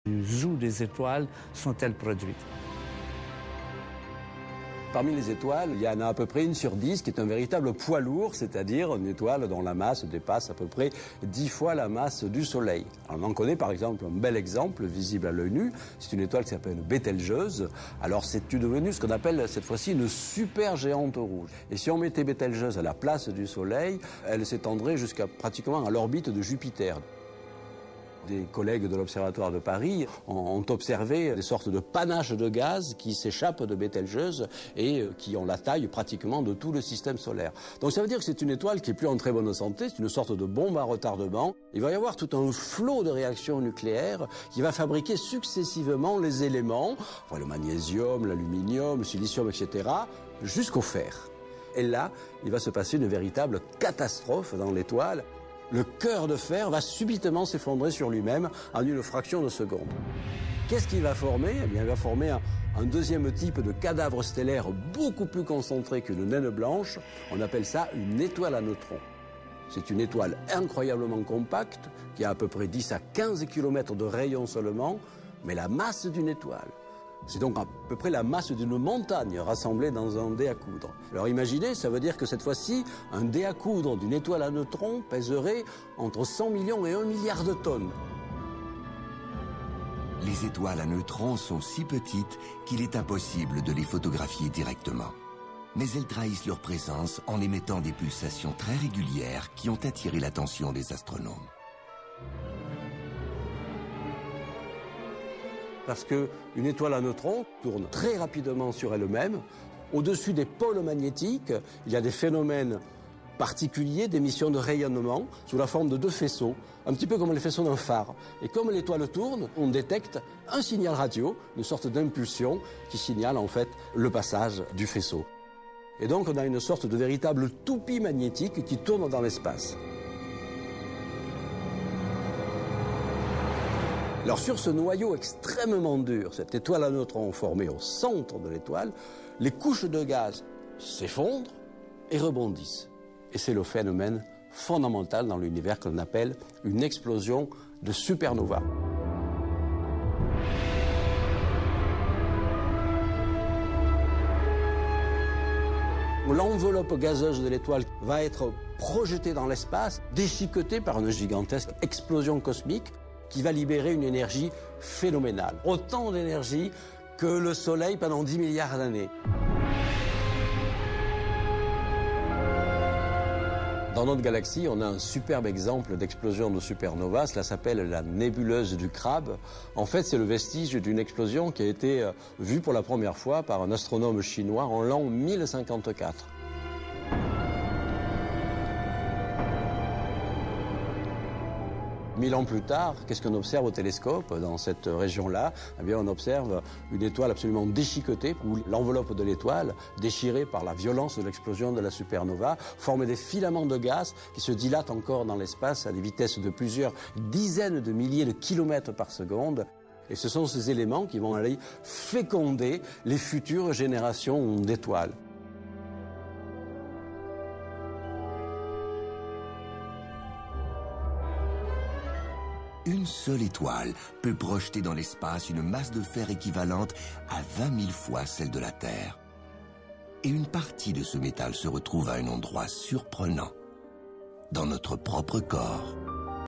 Où des étoiles sont-elles produites? Parmi les étoiles, il y en a à peu près 1 sur 10 qui est un véritable poids lourd, c'est-à-dire une étoile dont la masse dépasse à peu près 10 fois la masse du Soleil. Alors, on en connaît par exemple un bel exemple visible à l'œil nu, c'est une étoile qui s'appelle Bételgeuse. Alors c'est devenu ce qu'on appelle cette fois-ci une super géante rouge. Et si on mettait Bételgeuse à la place du Soleil, elle s'étendrait jusqu'à pratiquement à l'orbite de Jupiter. Des collègues de l'Observatoire de Paris ont observé des sortes de panaches de gaz qui s'échappent de Bételgeuse et qui ont la taille pratiquement de tout le système solaire. Donc ça veut dire que c'est une étoile qui est plus en très bonne santé, c'est une sorte de bombe à retardement. Il va y avoir tout un flot de réactions nucléaires qui va fabriquer successivement les éléments, le magnésium, l'aluminium, le silicium, etc., jusqu'au fer. Et là, il va se passer une véritable catastrophe dans l'étoile. Le cœur de fer va subitement s'effondrer sur lui-même en une fraction de seconde. Qu'est-ce qu'il va former? Eh bien, il va former un deuxième type de cadavre stellaire beaucoup plus concentré qu'une naine blanche. On appelle ça une étoile à neutrons. C'est une étoile incroyablement compacte, qui a à peu près 10 à 15 km de rayon seulement, mais la masse d'une étoile. C'est donc à peu près la masse d'une montagne rassemblée dans un dé à coudre. Alors imaginez, ça veut dire que cette fois-ci, un dé à coudre d'une étoile à neutrons pèserait entre 100 millions et 1 milliard de tonnes. Les étoiles à neutrons sont si petites qu'il est impossible de les photographier directement. Mais elles trahissent leur présence en émettant des pulsations très régulières qui ont attiré l'attention des astronomes. Parce qu'une étoile à neutrons tourne très rapidement sur elle-même. Au-dessus des pôles magnétiques, il y a des phénomènes particuliers d'émission de rayonnement sous la forme de 2 faisceaux, un petit peu comme les faisceaux d'un phare. Et comme l'étoile tourne, on détecte un signal radio, une sorte d'impulsion qui signale en fait le passage du faisceau. Et donc on a une sorte de véritable toupie magnétique qui tourne dans l'espace. Alors sur ce noyau extrêmement dur, cette étoile à neutrons formée au centre de l'étoile, les couches de gaz s'effondrent et rebondissent. Et c'est le phénomène fondamental dans l'univers que l'on appelle une explosion de supernova. L'enveloppe gazeuse de l'étoile va être projetée dans l'espace, déchiquetée par une gigantesque explosion cosmique qui va libérer une énergie phénoménale. Autant d'énergie que le Soleil pendant 10 milliards d'années. Dans notre galaxie, on a un superbe exemple d'explosion de supernova. Cela s'appelle la nébuleuse du Crabe. En fait, c'est le vestige d'une explosion qui a été vue pour la première fois par un astronome chinois en l'an 1054. 1000 ans plus tard, qu'est-ce qu'on observe au télescope dans cette région-là? Eh bien, on observe une étoile absolument déchiquetée, où l'enveloppe de l'étoile, déchirée par la violence de l'explosion de la supernova, forme des filaments de gaz qui se dilatent encore dans l'espace à des vitesses de plusieurs dizaines de milliers de kilomètres par seconde. Et ce sont ces éléments qui vont aller féconder les futures générations d'étoiles. Une seule étoile peut projeter dans l'espace une masse de fer équivalente à 20 000 fois celle de la Terre. Et une partie de ce métal se retrouve à un endroit surprenant, dans notre propre corps.